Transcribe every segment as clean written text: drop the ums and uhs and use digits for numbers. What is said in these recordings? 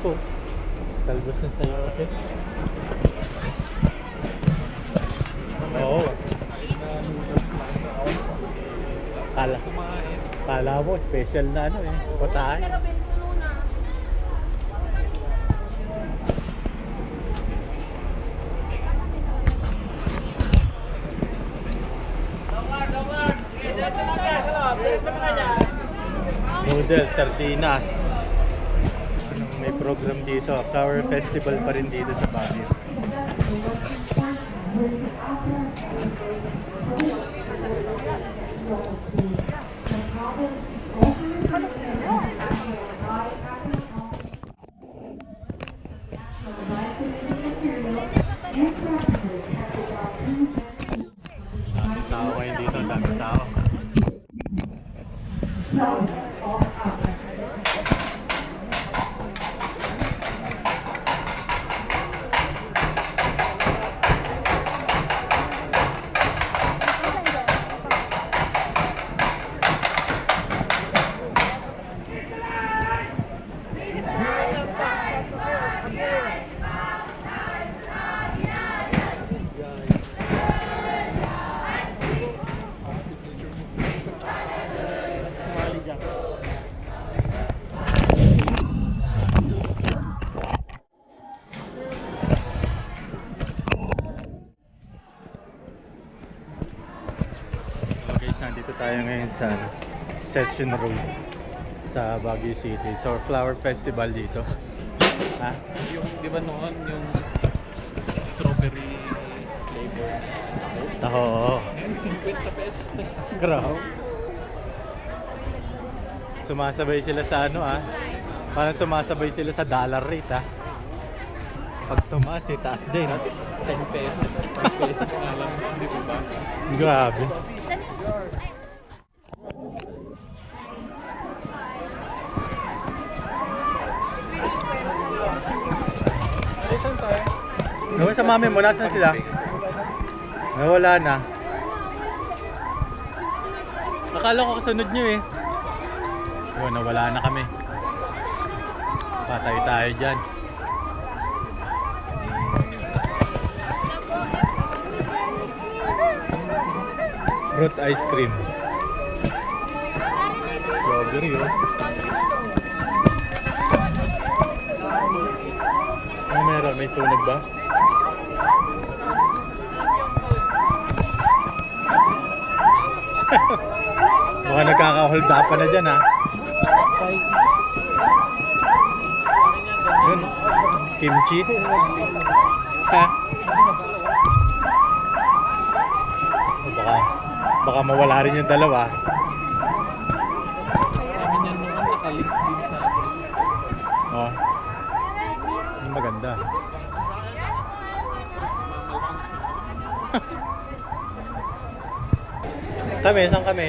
po. Talbos ng sayo. Okay. Oo. Kala mo special na ano eh. Putahe. Noodles, sardinas. May program dito. Flower Festival pa rin dito sa Baguio. Daming tao ngayon dito. Daming tao. Nandito tayo ngayon sa Session Road sa Baguio City. So, Flower Festival dito. Ha? Yung, di ba noon, yung strawberry flavor. Oo. 50 pesos na. Grabe. Sumasabay sila sa ano Parang sumasabay sila sa dollar rate Pag tumaas taas din. 10 pesos. 5 pesos nga lang. Hindi ko ba? Grabe. Saan tayo? Nawala sa mami mo, nasan sila? Nawala na. Akala ko kasunod nyo nawala na kami. Patay tayo dyan. Fruit ice cream. Strawberry Ano meron? May sunog ba? Baka nagkaka-hold up na dyan Spicy. Yun. Kimchi. Ha? Baka mawala rin yung dalawa. Sabi niya noon nakalink din sa Yung maganda. Saan kami?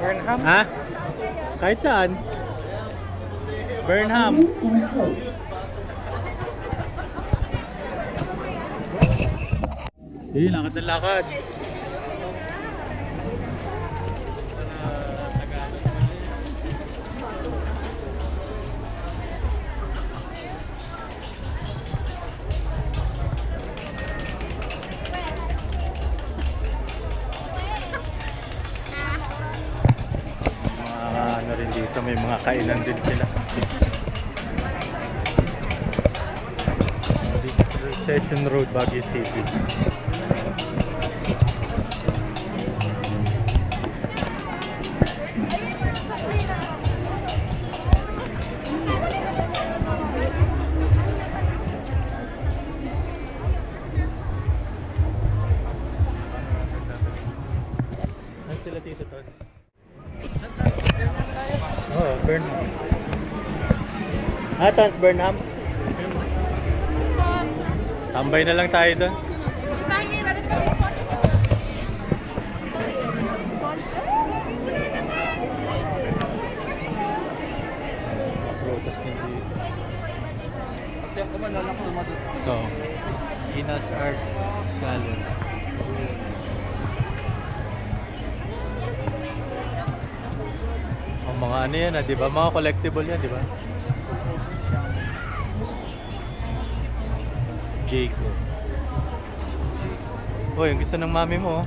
Burnham? Ha? Kahit saan? Burnham. Lakad na lakad. Ano rin dito, may mga kainan din sila. This is Session Road, Baguio City. Saan sila dito, Todd? Burnham. Tans Burnham. Tambay na lang tayo doon. Protas ni Jesus. Kasi ako manalak sumadot. Ito. Inas Arts Gallery. Ang mga ano yan, di ba? Mga collectible yan, di ba? Jayco. Oh, yung gusto ng mami mo. Oh.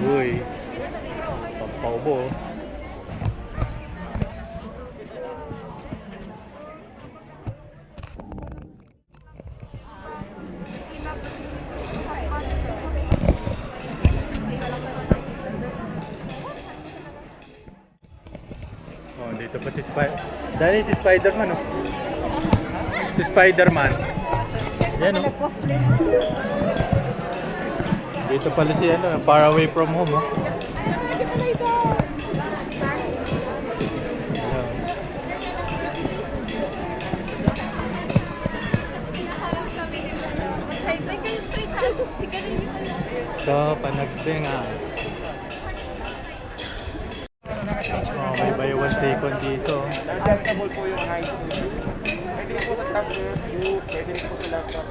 Uy. Pampaubo. Oh, dito pa si Dali si Spider-Man, oh. Si Spider-Man. Yan, oh. Dito pala si ano, Far Away From Home, oh. Ito, panagbe nga. Oh, may buy one take one dito. Adjustable po yung height. Pwede po sa top view, pwede po sa laptop.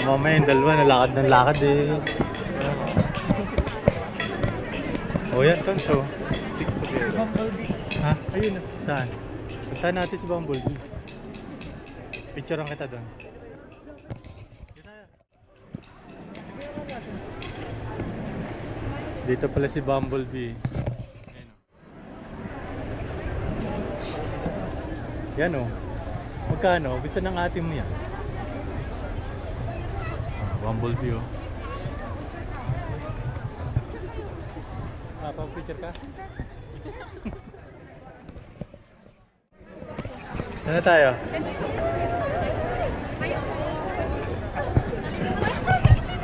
Mamaya yung dalawa, nalakad ng lakad eh. Oh, yan, Tonso. Stick together. Ha? Ayun na. Saan? Punta natin si Bumblebee. Picturean kita doon. Dito pala si Bumblebee. Yan o. Magkano? Gusto ng ate mo yan. Bumblebee o. Pang-picture ka? Ano tayo?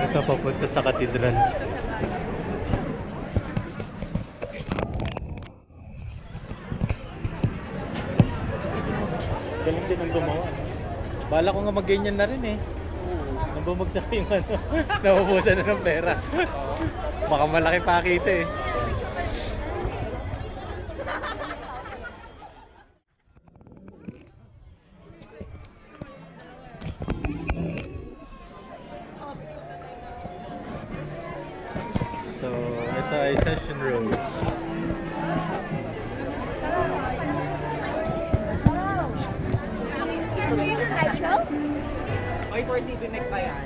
Ito papunta sa katedral. Galing din ang gumawa. Bala ko nga mag-ganyan na rin eh. Nang bumagsak yung ano, naubusan na ng pera. Baka malaki pakita eh. So, ito ay Session Road. Oy, for Steven Neck pa yan.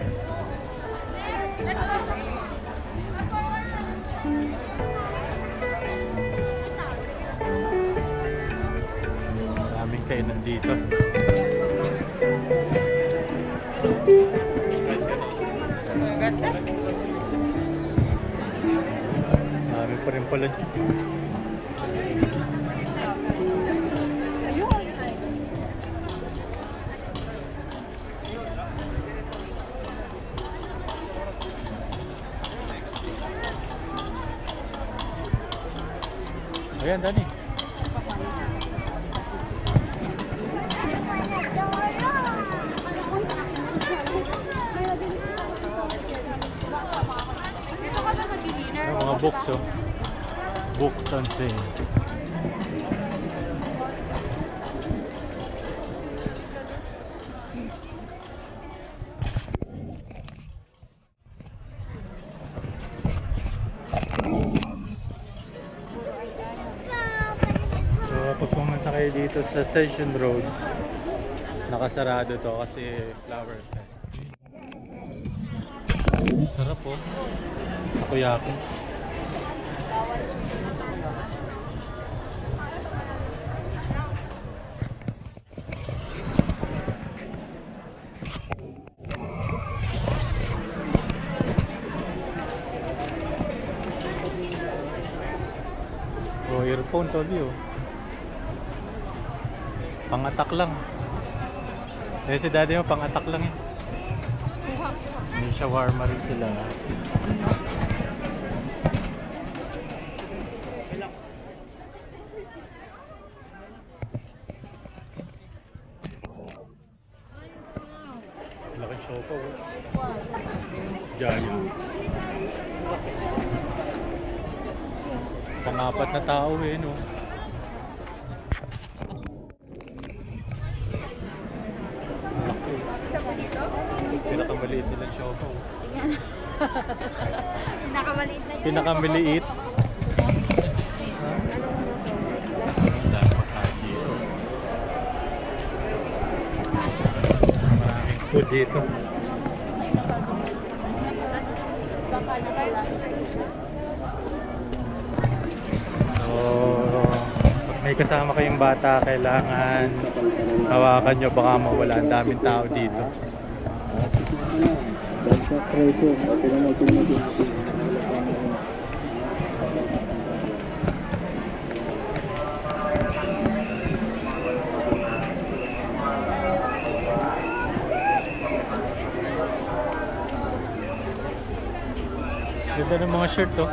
Maraming kainan dito. Marami pa rin pala. Ayan, Dani. Yung mga books, oh. Books on sale. So, pag pumunta kayo dito sa Session Road, nakasarado to kasi Flower Fest. Sarap, oh. Takoyaki. Oh, earphone to, oh. Pang-attack lang. Eh, si daddy mo pang-attack lang eh. May shawarma rin sila. Laking sopa, oh. Giant. Pang-apat na tao eh, no? Laki. Pinakamaliit nilang sopa, oh. Pinakamaliit na yun. Pinakamiliit. Ang dami pagkain dito. Maraming food dito. Baka na sila. So, pag may kasama kayong bata, kailangan hawakan nyo, baka mawala. Ang daming tao dito. Ganda ng mga shirt, oh.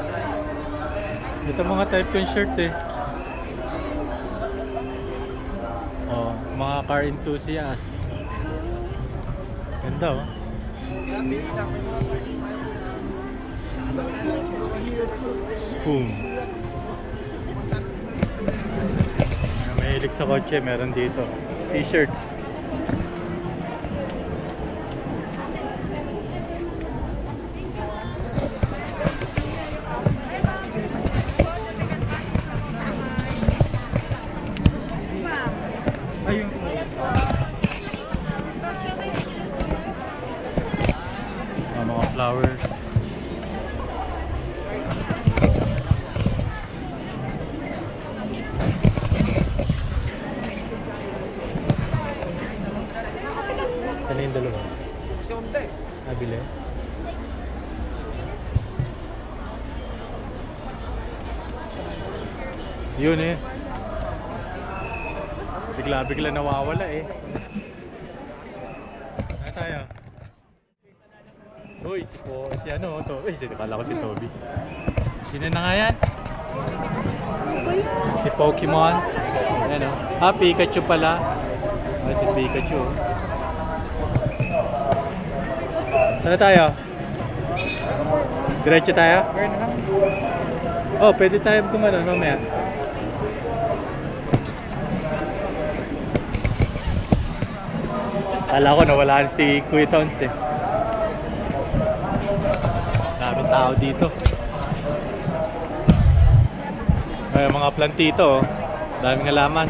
Ito mga type ko yung shirt, eh. Oh, mga car enthusiast. Ganda, oh. Spoon. Mahilig sa kotse, meron dito. T-shirts. Ayun. Mga flowers. Saan yung dalawa? Si Onde. Nabili? Yun eh. Bigla-bigla nawawala eh. Ano tayo? Uy, si ano to? Uy, kala ko si Toby. Sino na nga yan? Si Pokemon. Ayan o. Ah, Pikachu pala. Ah, si Pikachu. Saan tayo? Diretso tayo? Oh, pwede tayo gumano mamaya. Kala ko nawala si Kuya Tons eh. Daming tao dito. May mga plantito oh. Daming halaman.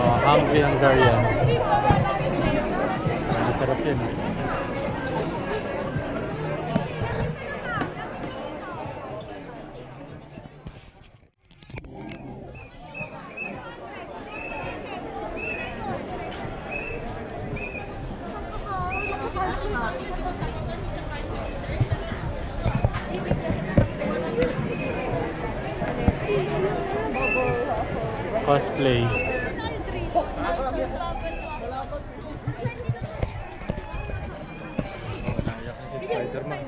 Oh, hungry Hungarian. Masarap yun. Cosplay. Naiyak na si Spider-Man.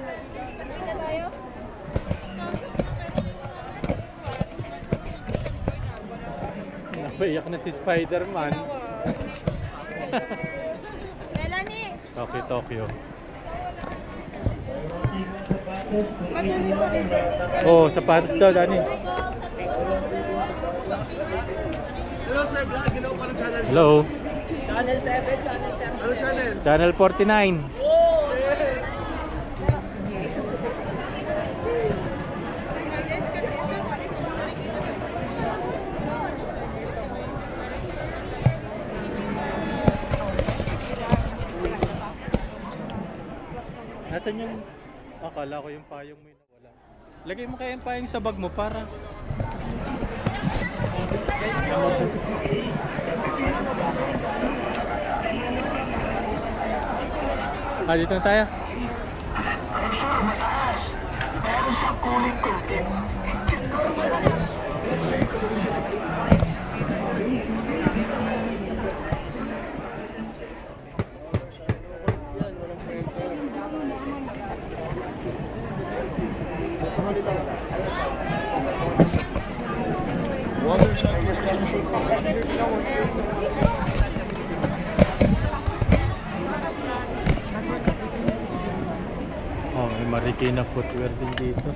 Napaiyak na si Spider-Man. Melanie! Tokyo. Oh, sapatos daw, Dani. Hello sir, vlog. Ginawa pa ng channel. Hello. Channel 7, channel 10. Ano channel? Channel 49. Oh, yes! Nasaan yung... Akala ko yung payong mo yung nawala. Lagay mo kaya yung payong sa bag mo para... Ah, dito na tayo. Oh, may Marikina footwear din dito.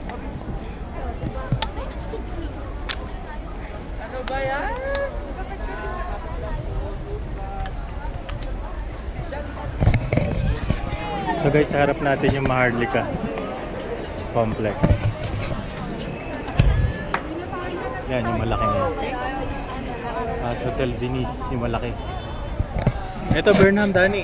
guys, sa harap natin yung Maharlika Complex. Yan, yung malaki na yan. Hotel Venice, yung malaki. Ito, Burnham, Danny.